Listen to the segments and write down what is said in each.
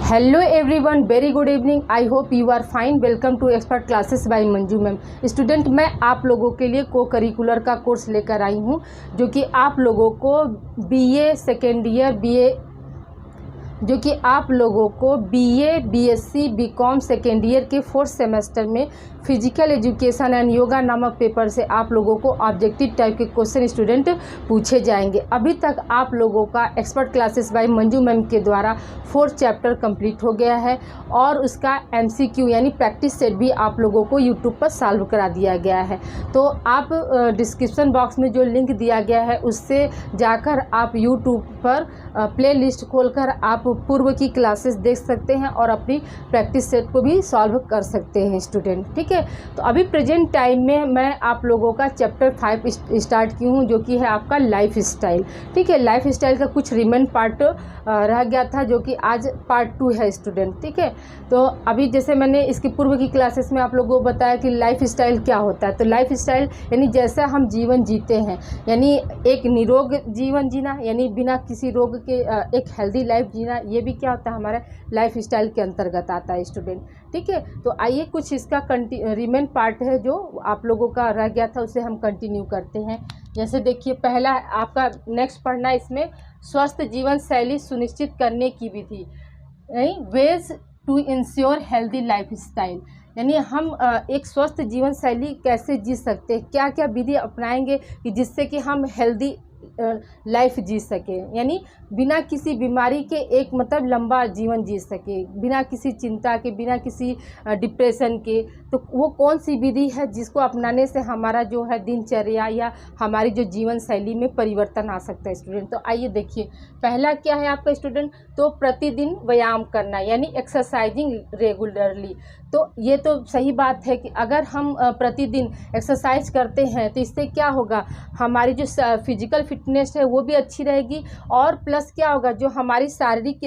Hello everyone, very good evening. I hope you are fine. Welcome to expert classes by Manju ma'am. Student, मैं आप लोगों के लिए को करिकुलर का कोर्स लेकर आई हूँ, जो कि आप लोगों को BA second year BA BSc BCom second year के फोर्थ सेमेस्टर में फिजिकल एजुकेशन एंड योगा नामक पेपर से आप लोगों को ऑब्जेक्टिव टाइप के क्वेश्चन स्टूडेंट पूछे जाएंगे। अभी तक आप लोगों का expert classes by Manju ma'am के द्वारा फोर्थ चैप्टर कंप्लीट हो गया है और उसका एमसीक्यू यानी प्रैक्टिस सेट भी आप लोगों को यूट्यूब पर सॉल्व करा दिया गया है। तो आप डिस्क्रिप्शन बॉक्स में जो लिंक दिया गया है उससे जाकर आप यूट्यूब पर प्ले लिस्ट खोलकर आप पूर्व की क्लासेस देख सकते हैं और अपनी प्रैक्टिस सेट को भी सॉल्व कर सकते हैं स्टूडेंट। ठीक है, तो अभी प्रेजेंट टाइम में मैं आप लोगों का चैप्टर 5 स्टार्ट की हूँ, जो कि है आपका लाइफ स्टाइल। ठीक है, लाइफ स्टाइल का कुछ रिमेन पार्ट रह गया था, जो कि आज पार्ट 2 है स्टूडेंट। ठीक है, तो अभी जैसे मैंने इसकी पूर्व की क्लासेस में आप लोगों को बताया कि लाइफ स्टाइल क्या होता है। तो लाइफ स्टाइल यानी जैसा हम जीवन जीते हैं, यानी एक निरोग जीवन जीना, यानी बिना किसी रोग के एक हेल्दी लाइफ जीना, ये भी क्या होता है, हमारे लाइफ स्टाइल के अंतर्गत आता है स्टूडेंट। ठीक है, तो आइए कुछ इसका रिमेन पार्ट है जो आप लोगों का रह गया था, उसे हम कंटिन्यू करते हैं। जैसे देखिए, पहला आपका नेक्स्ट पढ़ना इसमें स्वस्थ जीवन शैली सुनिश्चित करने की विधि, ways to ensure healthy life style, यानी हम एक स्वस्थ जीवन शैली कैसे जी सकते हैं, क्या क्या विधि अपनाएंगे कि जिससे कि हम हेल्दी लाइफ जी सके, यानी बिना किसी बीमारी के एक मतलब लंबा जीवन जी सके, बिना किसी चिंता के, बिना किसी डिप्रेशन के। तो वो कौन सी विधि है जिसको अपनाने से हमारा जो है दिनचर्या या हमारी जो जीवन शैली में परिवर्तन आ सकता है स्टूडेंट। तो आइए देखिए, पहला क्या है आपका स्टूडेंट, तो प्रतिदिन व्यायाम करना यानी एक्सरसाइजिंग रेगुलरली। तो ये तो सही बात है कि अगर हम प्रतिदिन एक्सरसाइज करते हैं तो इससे क्या होगा, हमारी जो फिजिकल फिटनेस है वो भी अच्छी रहेगी, और प्लस क्या होगा, जो हमारी शारीरिक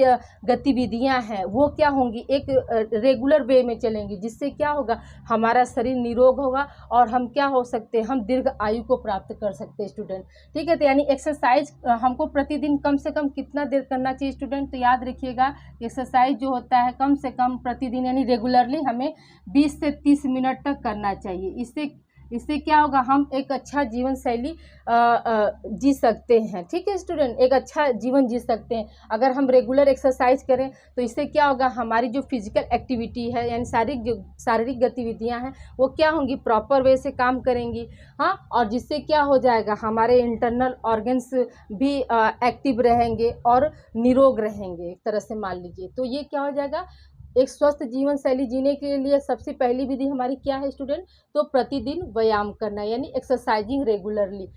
गतिविधियां हैं वो क्या होंगी, एक रेगुलर वे में चलेंगी, जिससे क्या होगा, हमारा शरीर निरोग होगा और हम क्या हो सकते हैं, हम दीर्घ आयु को प्राप्त कर सकते हैं स्टूडेंट। ठीक है, तो यानी एक्सरसाइज हमको प्रतिदिन कम से कम कितना देर करना चाहिए स्टूडेंट, तो याद रखिएगा एक्सरसाइज जो होता है कम से कम प्रतिदिन यानी रेगुलरली हमें 20 से 30 मिनट तक करना चाहिए। इससे क्या होगा, हम एक अच्छा जीवन शैली जी सकते हैं। ठीक है स्टूडेंट, एक अच्छा जीवन जी सकते हैं अगर हम रेगुलर एक्सरसाइज करें। तो इससे क्या होगा, हमारी जो फिजिकल एक्टिविटी है यानी शारीरिक गतिविधियां हैं वो क्या होंगी, प्रॉपर वे से काम करेंगी। हाँ, और जिससे क्या हो जाएगा, हमारे इंटरनल ऑर्गन्स भी एक्टिव रहेंगे और निरोग रहेंगे एक तरह से मान लीजिए। तो ये क्या हो जाएगा, एक स्वस्थ जीवन शैली जीने के लिए सबसे पहली विधि हमारी क्या है स्टूडेंट, तो प्रतिदिन व्यायाम करना यानी एक्सरसाइजिंग रेगुलरली।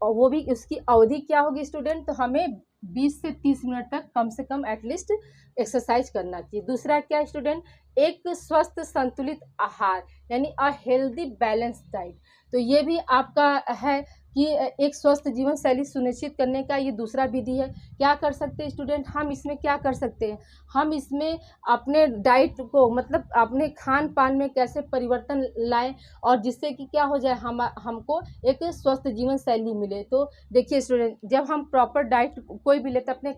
और वो भी उसकी अवधि क्या होगी स्टूडेंट, तो हमें 20 से 30 मिनट तक कम से कम एटलीस्ट एक्सरसाइज करना चाहिए। दूसरा क्या स्टूडेंट, एक स्वस्थ संतुलित आहार यानी अ हेल्दी बैलेंस डाइट। तो ये भी आपका है कि एक स्वस्थ जीवन शैली सुनिश्चित करने का ये दूसरा विधि है। क्या कर सकते हैं स्टूडेंट, हम इसमें क्या कर सकते हैं, हम इसमें अपने डाइट को मतलब अपने खान पान में कैसे परिवर्तन लाएं और जिससे कि क्या हो जाए, हमको एक स्वस्थ जीवन शैली मिले। तो देखिए स्टूडेंट, जब हम प्रॉपर डाइट कोई भी लेते हैं अपने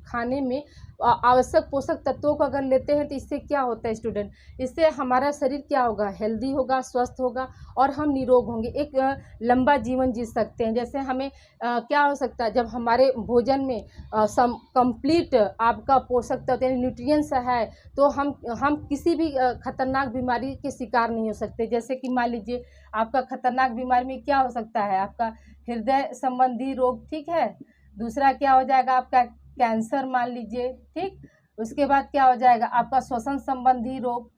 खाने में आवश्यक पोषक तत्वों को अगर लेते हैं, तो इससे क्या होता है स्टूडेंट, इससे हमारा शरीर क्या होगा, हेल्दी होगा, स्वस्थ होगा और हम निरोग होंगे, एक लंबा जीवन जी सकते हैं। जैसे हमें क्या हो सकता है, जब हमारे भोजन में कंप्लीट आपका पोषक तत्व यानी न्यूट्रिएंट्स है, तो हम किसी भी खतरनाक बीमारी के शिकार नहीं हो सकते। जैसे कि मान लीजिए आपका खतरनाक बीमारी में क्या हो सकता है, आपका हृदय संबंधी रोग, ठीक है। दूसरा क्या हो जाएगा, आपका कैंसर मान लीजिए, ठीक। उसके बाद क्या हो जाएगा, आपका श्वसन संबंधी रोग,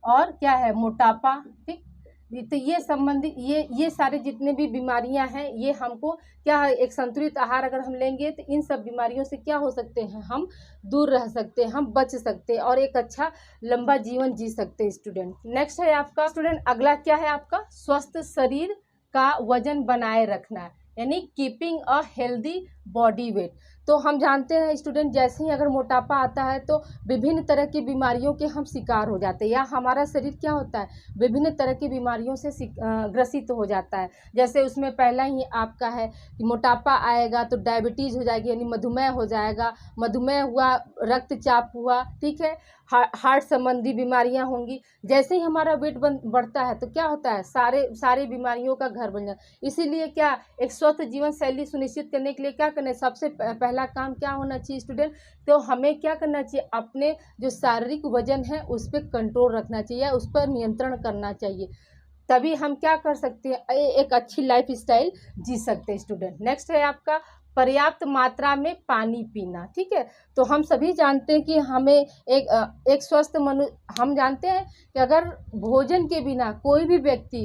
और क्या है, मोटापा, ठीक। तो ये संबंधी ये सारे जितने भी बीमारियां हैं, ये हमको क्या है, एक संतुलित आहार अगर हम लेंगे तो इन सब बीमारियों से क्या हो सकते हैं, हम दूर रह सकते हैं, हम बच सकते हैं और एक अच्छा लंबा जीवन जी सकते हैं स्टूडेंट। नेक्स्ट है आपका स्टूडेंट, अगला क्या है आपका, स्वस्थ शरीर का वजन बनाए रखना यानी keeping a healthy body weight. तो हम जानते हैं स्टूडेंट, जैसे ही अगर मोटापा आता है तो विभिन्न तरह की बीमारियों के हम शिकार हो जाते हैं, या हमारा शरीर क्या होता है, विभिन्न तरह की बीमारियों से ग्रसित हो जाता है। जैसे उसमें पहला ही आपका है कि मोटापा आएगा तो डायबिटीज़ हो जाएगी, यानी मधुमेह हो जाएगा। मधुमेह हुआ, रक्तचाप हुआ, ठीक है, हार्ट संबंधी बीमारियां होंगी। जैसे ही हमारा वेट बढ़ता है तो क्या होता है, सारे बीमारियों का घर बन जाता है। इसीलिए क्या, एक स्वस्थ जीवन शैली सुनिश्चित करने के लिए क्या करना है, सबसे पहला काम क्या होना चाहिए स्टूडेंट, तो हमें क्या करना चाहिए, अपने जो शारीरिक वजन है उस पर कंट्रोल रखना चाहिए, उस पर नियंत्रण करना चाहिए। तभी हम क्या कर सकते हैं, एक अच्छी लाइफ स्टाइल जी सकते हैं स्टूडेंट। नेक्स्ट है आपका पर्याप्त मात्रा में पानी पीना, ठीक है। तो हम सभी जानते हैं कि हमें एक स्वस्थ हम जानते हैं कि अगर भोजन के बिना कोई भी व्यक्ति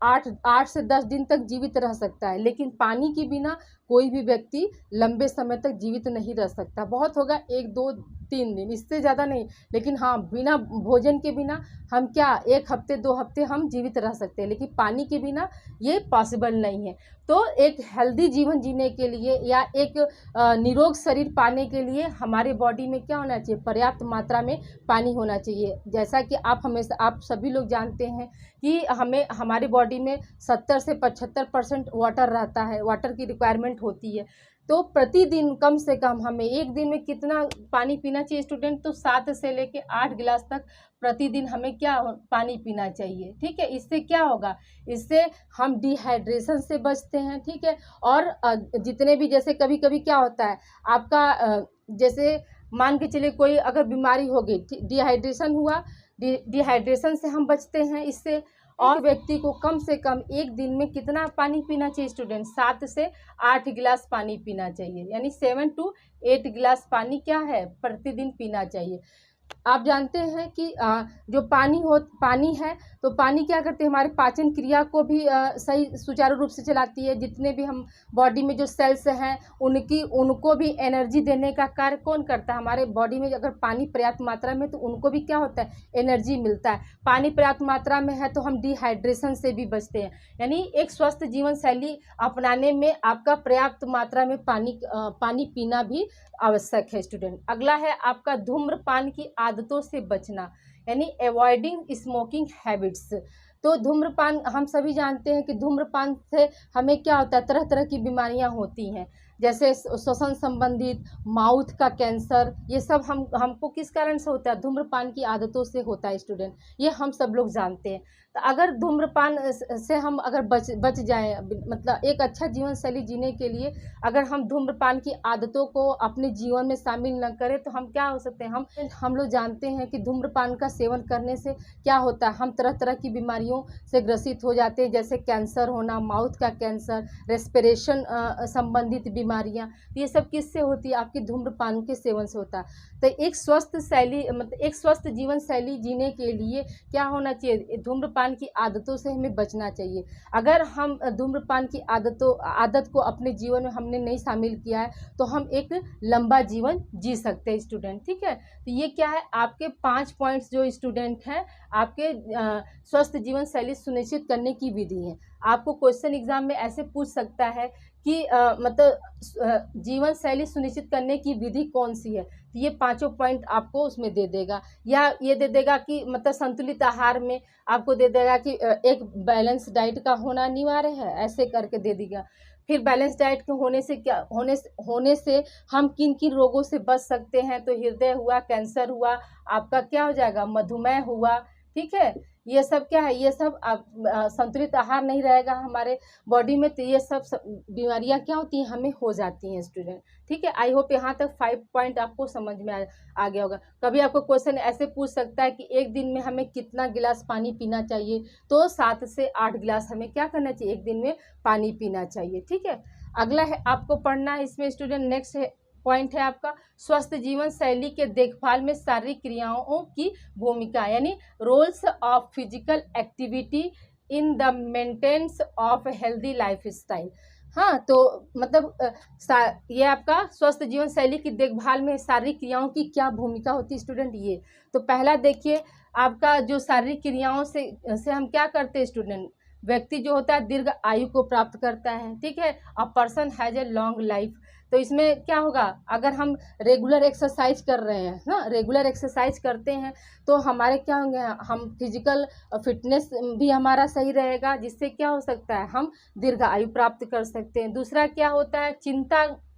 8 से 10 दिन तक जीवित रह सकता है, लेकिन पानी के बिना कोई भी व्यक्ति लंबे समय तक जीवित नहीं रह सकता। बहुत होगा 1 2 3 दिन, इससे ज़्यादा नहीं। लेकिन हाँ, बिना भोजन के बिना हम क्या 1 हफ्ते 2 हफ्ते हम जीवित रह सकते हैं, लेकिन पानी के बिना ये पॉसिबल नहीं है। तो एक हेल्दी जीवन जीने के लिए या एक निरोग शरीर पाने के लिए हमारे बॉडी में क्या होना चाहिए, पर्याप्त मात्रा में पानी होना चाहिए। जैसा कि आप सभी लोग जानते हैं कि हमारी बॉडी में 70 से 75% वाटर रहता है, वाटर की रिक्वायरमेंट होती है। तो प्रतिदिन कम से कम हमें एक दिन में कितना पानी पीना चाहिए स्टूडेंट, तो 7 से लेके 8 गिलास तक प्रतिदिन हमें क्या पानी पीना चाहिए, ठीक है। इससे क्या होगा, इससे हम डिहाइड्रेशन से बचते हैं, ठीक है। और जितने भी, जैसे कभी कभी क्या होता है आपका, जैसे मान के चलिए कोई अगर बीमारी हो गई, डिहाइड्रेशन हुआ, डिहाइड्रेशन से हम बचते हैं इससे। और व्यक्ति को कम से कम एक दिन में कितना पानी पीना चाहिए स्टूडेंट, 7 से 8 गिलास पानी पीना चाहिए, यानी 7 to 8 गिलास पानी क्या है, प्रतिदिन पीना चाहिए। आप जानते हैं कि जो पानी है, तो पानी क्या करते हैं, हमारे पाचन क्रिया को भी सही सुचारू रूप से चलाती है। जितने भी हम बॉडी में जो सेल्स हैं उनको भी एनर्जी देने का कार्य कौन करता है, हमारे बॉडी में अगर पानी पर्याप्त मात्रा में, तो उनको भी क्या होता है, एनर्जी मिलता है। पानी पर्याप्त मात्रा में है तो हम डिहाइड्रेशन से भी बचते हैं। यानी एक स्वस्थ जीवन शैली अपनाने में आपका पर्याप्त मात्रा में पानी पीना भी आवश्यक है स्टूडेंट। अगला है आपका धूम्रपान की आदतों से बचना, यानी अवॉइडिंग स्मोकिंग हैबिट्स। तो धूम्रपान, हम सभी जानते हैं कि धूम्रपान से हमें क्या होता है, तरह तरह की बीमारियां होती हैं, जैसे श्वसन संबंधित, माउथ का कैंसर, ये सब हमको किस कारण से होता है, धूम्रपान की आदतों से होता है स्टूडेंट, ये हम सब लोग जानते हैं। तो अगर धूम्रपान से हम अगर बच जाएं, मतलब एक अच्छा जीवन शैली जीने के लिए अगर हम धूम्रपान की आदतों को अपने जीवन में शामिल न करें तो हम क्या हो सकते हैं, हम लोग जानते हैं कि धूम्रपान का सेवन करने से क्या होता है, हम तरह तरह की बीमारियों से ग्रसित हो जाते हैं, जैसे कैंसर होना, माउथ का कैंसर, रेस्पिरेशन संबंधित बीमारियां, ये सब किससे होती है, आपके धूम्रपान के सेवन से होता है। तो एक स्वस्थ शैली, मतलब एक स्वस्थ जीवन शैली जीने के लिए क्या होना चाहिए, धूम्रपान की आदतों से हमें बचना चाहिए। अगर हम धूम्रपान की आदत को अपने जीवन में हमने नहीं शामिल किया है तो हम एक लंबा जीवन जी सकते हैं स्टूडेंट, ठीक है। तो ये क्या है, आपके 5 पॉइंट्स जो स्टूडेंट हैं, आपके स्वस्थ जीवन शैली सुनिश्चित करने की विधि है। आपको क्वेश्चन एग्जाम में ऐसे पूछ सकता है कि मतलब जीवन शैली सुनिश्चित करने की विधि कौन सी है, तो ये 5 पॉइंट आपको उसमें दे देगा, या ये दे देगा कि मतलब संतुलित आहार में आपको दे देगा कि एक बैलेंस डाइट का होना अनिवार्य है, ऐसे करके दे देगा। फिर बैलेंस डाइट के होने से हम किन किन रोगों से बच सकते हैं, तो हृदय हुआ, कैंसर हुआ, आपका क्या हो जाएगा, मधुमेह हुआ, ठीक है। ये सब क्या है, ये सब संतुलित आहार नहीं रहेगा हमारे बॉडी में तो ये सब बीमारियां क्या होती हैं, हमें हो जाती हैं स्टूडेंट, ठीक है। आई होप यहाँ तक 5 पॉइंट आपको समझ में आ गया होगा। कभी आपको क्वेश्चन ऐसे पूछ सकता है कि एक दिन में हमें कितना गिलास पानी पीना चाहिए, तो 7 से 8 गिलास हमें क्या करना चाहिए, एक दिन में पानी पीना चाहिए, ठीक है। अगला है आपको पढ़ना है इसमें स्टूडेंट, नेक्स्ट है पॉइंट है आपका स्वस्थ जीवन शैली के देखभाल में शारीरिक क्रियाओं की भूमिका, यानी roles of physical activity in the maintenance of healthy life style. हाँ, तो मतलब ये आपका स्वस्थ जीवन शैली की देखभाल में शारीरिक क्रियाओं की क्या भूमिका होती है स्टूडेंट। ये तो पहला देखिए, आपका जो शारीरिक क्रियाओं से हम क्या करते हैं स्टूडेंट, व्यक्ति जो होता है दीर्घ आयु को प्राप्त करता है, ठीक है। A person has a long life. तो इसमें क्या होगा, अगर हम रेगुलर एक्सरसाइज कर रहे हैं ना, रेगुलर एक्सरसाइज करते हैं तो हमारे क्या होंगे, हम फिजिकल फिटनेस भी हमारा सही रहेगा, जिससे क्या हो सकता है, हम दीर्घ आयु प्राप्त कर सकते हैं। दूसरा क्या होता है,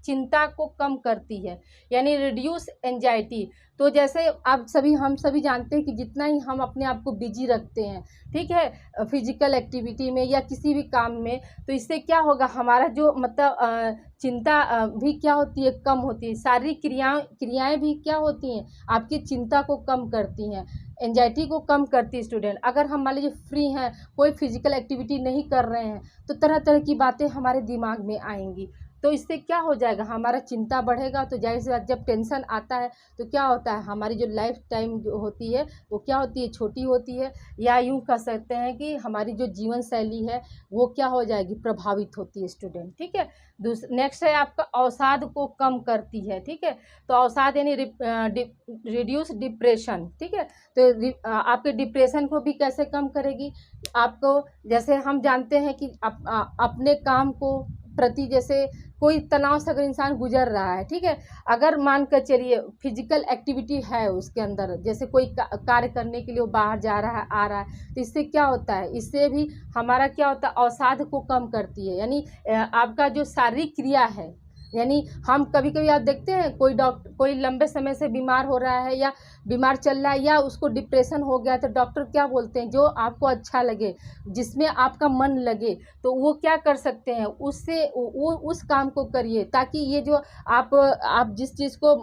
चिंता को कम करती है, यानी रिड्यूस एंजाइटी। तो जैसे हम सभी जानते हैं कि जितना ही हम अपने आप को बिजी रखते हैं, ठीक है, फिजिकल एक्टिविटी में या किसी भी काम में, तो इससे क्या होगा, हमारा जो मतलब चिंता भी क्या होती है, कम होती है। शारीरिक क्रियाएं भी क्या होती हैं, आपकी चिंता को कम करती हैं, एंजाइटी को कम करती है। स्टूडेंट, अगर हम मान लीजिए फ्री हैं, कोई फिजिकल एक्टिविटी नहीं कर रहे हैं, तो तरह तरह की बातें हमारे दिमाग में आएंगी, तो इससे क्या हो जाएगा, हमारा चिंता बढ़ेगा। तो जाहिर सी बात, जब टेंशन आता है तो क्या होता है, हमारी जो लाइफ टाइम जो होती है वो क्या होती है, छोटी होती है, या यूं कह सकते हैं कि हमारी जो जीवन शैली है वो क्या हो जाएगी, प्रभावित होती है। स्टूडेंट, ठीक है। नेक्स्ट है आपका, अवसाद को कम करती है, ठीक है। तो अवसाद यानी रिड्यूस डिप्रेशन, ठीक है। तो आपके डिप्रेशन को भी कैसे कम करेगी, आपको जैसे हम जानते हैं कि अपने काम को प्रति, जैसे कोई तनाव से अगर इंसान गुजर रहा है, ठीक है, अगर मान कर चलिए फिजिकल एक्टिविटी है उसके अंदर, जैसे कोई कार्य करने के लिए वो बाहर जा रहा है, आ रहा है, तो इससे क्या होता है, इससे भी हमारा क्या होता है, अवसाद को कम करती है। यानी आपका जो शारीरिक क्रिया है, यानी हम कभी कभी आप देखते हैं कोई लंबे समय से बीमार हो रहा है या बीमार चल रहा है या उसको डिप्रेशन हो गया, तो डॉक्टर क्या बोलते हैं, जो आपको अच्छा लगे, जिसमें आपका मन लगे, तो वो क्या कर सकते हैं, उससे वो उस काम को करिए, ताकि ये जो आप जिस चीज़ को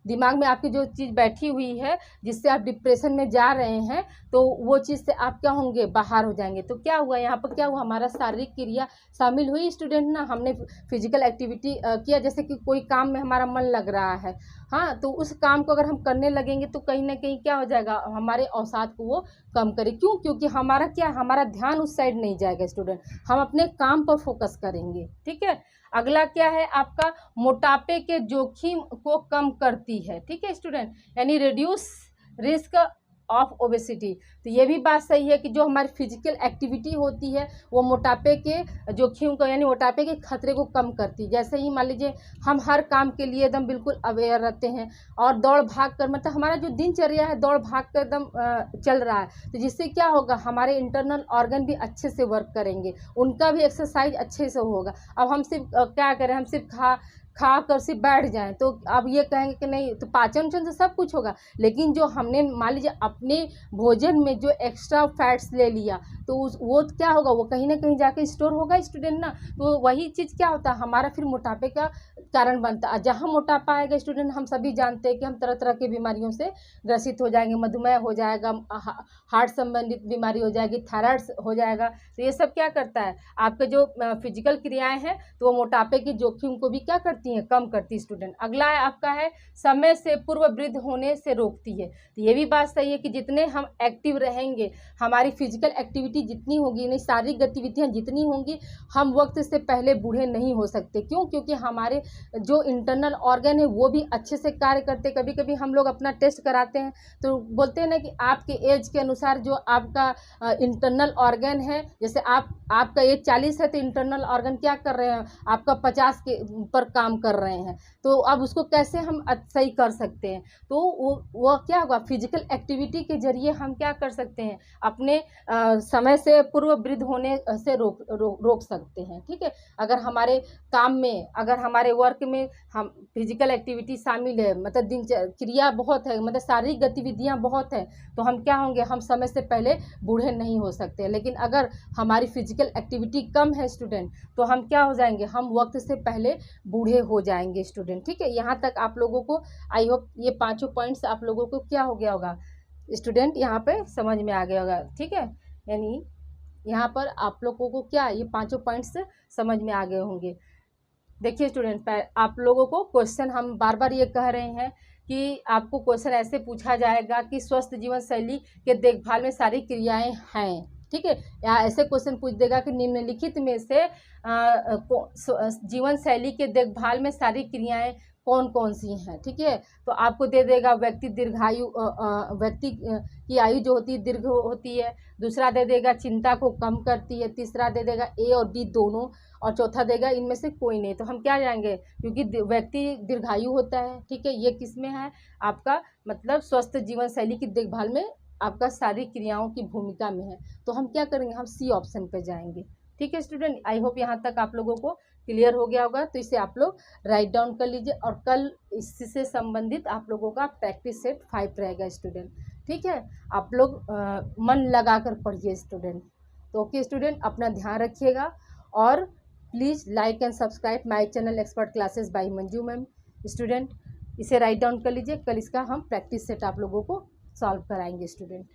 दिमाग में आपकी जो चीज़ बैठी हुई है, जिससे आप डिप्रेशन में जा रहे हैं, तो वो चीज़ से आप क्या होंगे, बाहर हो जाएंगे। तो क्या हुआ यहाँ पर, क्या हुआ, हमारा शारीरिक क्रिया शामिल हुई। स्टूडेंट ना, हमने फिजिकल एक्टिविटी किया, जैसे कि कोई काम में हमारा मन लग रहा है, हाँ, तो उस काम को अगर हम करने लगेंगे तो कहीं ना कहीं क्या हो जाएगा, हमारे अवसाद को वो कम करे। क्यों, क्योंकि हमारा ध्यान उस साइड नहीं जाएगा। स्टूडेंट, हम अपने काम पर फोकस करेंगे, ठीक है। अगला क्या है आपका, मोटापे के जोखिम को कम करती है, ठीक है स्टूडेंट, यानी रिड्यूस रिस्क ऑफ ओबेसिटी। तो ये भी बात सही है कि जो हमारी फिजिकल एक्टिविटी होती है वो मोटापे के जोखिम को, यानी मोटापे के खतरे को कम करती है। जैसे ही मान लीजिए हम हर काम के लिए एकदम बिल्कुल अवेयर रहते हैं और दौड़ भाग कर, मतलब हमारा जो दिनचर्या है दौड़ भाग कर एकदम चल रहा है, तो जिससे क्या होगा, हमारे इंटरनल ऑर्गन भी अच्छे से वर्क करेंगे, उनका भी एक्सरसाइज अच्छे से होगा। अब हम सिर्फ क्या करें, हम सिर्फ खा कर सिर्फ बैठ जाएं, तो अब ये कहेंगे कि नहीं, तो पाचन से सब कुछ होगा, लेकिन जो हमने मान लीजिए अपने भोजन में जो एक्स्ट्रा फैट्स ले लिया, तो वो क्या होगा, वो कहीं ना कहीं जाके स्टोर होगा। स्टूडेंट ना, तो वही चीज़ क्या होता है, हमारा फिर मोटापे का कारण बनता है। जहाँ मोटापा आएगा स्टूडेंट, हम सभी जानते हैं कि हम तरह तरह की बीमारियों से ग्रसित हो जाएंगे, मधुमेह हो जाएगा, हार्ट संबंधित बीमारी हो जाएगी, थायराइड हो जाएगा। तो ये सब क्या करता है, आपके जो फिजिकल क्रियाएं हैं, तो वो मोटापे की जोखिम को भी क्या करती हैं, कम करती है। स्टूडेंट, अगला है आपका है, समय से पूर्व वृद्ध होने से रोकती है। तो ये भी बात सही है कि जितने हम एक्टिव रहेंगे, हमारी फिजिकल एक्टिविटी जितनी होगी, नहीं शारीरिक गतिविधियां जितनी होंगी, हम वक्त से पहले बूढ़े नहीं हो सकते। क्यों, क्योंकि हमारे जो इंटरनल ऑर्गन है वो भी अच्छे से कार्य करते। कभी कभी हम लोग अपना टेस्ट कराते हैं तो बोलते हैं ना कि आपके एज के अनुसार जो आपका इंटरनल ऑर्गन है, जैसे आपका एज 40 है तो इंटरनल ऑर्गन क्या कर रहे हैं, आपका 50 के ऊपर काम कर रहे हैं, तो अब उसको कैसे हम सही कर सकते हैं, तो वो क्या होगा, फिजिकल एक्टिविटी के जरिए हम क्या कर सकते हैं, अपने समय से पूर्व वृद्ध होने से रोक सकते हैं, ठीक है। अगर हमारे काम में, अगर हमारे वर्क में हम फिजिकल एक्टिविटी शामिल है, मतलब दिनचर्या बहुत है, मतलब शारीरिक गतिविधियां बहुत है, तो हम क्या होंगे, हम समय से पहले बूढ़े नहीं हो सकते। लेकिन अगर हमारी फिजिकल एक्टिविटी कम है स्टूडेंट, तो हम क्या हो जाएंगे, हम वक्त से पहले बूढ़े हो जाएंगे। स्टूडेंट, ठीक है, यहाँ तक आप लोगों को आई होप ये 5 पॉइंट्स आप लोगों को क्या हो गया होगा स्टूडेंट, यहाँ पे समझ में आ गया होगा, ठीक है। यानी यहाँ पर आप लोगों को क्या ये 5 पॉइंट्स समझ में आ गए होंगे। देखिए स्टूडेंट, आप लोगों को क्वेश्चन हम बार बार ये कह रहे हैं कि आपको क्वेश्चन ऐसे पूछा जाएगा कि स्वस्थ जीवन शैली के देखभाल में सारी क्रियाएं हैं, ठीक है, या ऐसे क्वेश्चन पूछ देगा कि निम्नलिखित में से जीवन शैली के देखभाल में सारी क्रियाएं कौन कौन सी हैं, ठीक है। तो आपको दे देगा व्यक्ति दीर्घायु व्यक्ति की आयु जो होती है दीर्घ होती है, दूसरा दे देगा चिंता को कम करती है, तीसरा दे देगा ए और डी दोनों, और चौथा देगा इनमें से कोई नहीं। तो हम क्या जाएंगे, क्योंकि व्यक्ति दीर्घायु होता है, ठीक है, ये किस में है, आपका मतलब स्वस्थ जीवन शैली की देखभाल में आपका शारीरिक क्रियाओं की भूमिका में है। तो हम क्या करेंगे, हम सी ऑप्शन पे जाएंगे। ठीक है स्टूडेंट, आई होप यहाँ तक आप लोगों को क्लियर हो गया होगा। तो इसे आप लोग राइट डाउन कर लीजिए, और कल इससे संबंधित आप लोगों का प्रैक्टिस सेट 5 रहेगा स्टूडेंट। ठीक है, आप लोग मन लगा कर पढ़िए स्टूडेंट। तो ओके स्टूडेंट, अपना ध्यान रखिएगा, और please like and subscribe my channel expert classes by Manju ma'am. Student इसे राइट डाउन कर लीजिए, कल इसका हम प्रैक्टिस सेट आप लोगों को सॉल्व कराएंगे स्टूडेंट।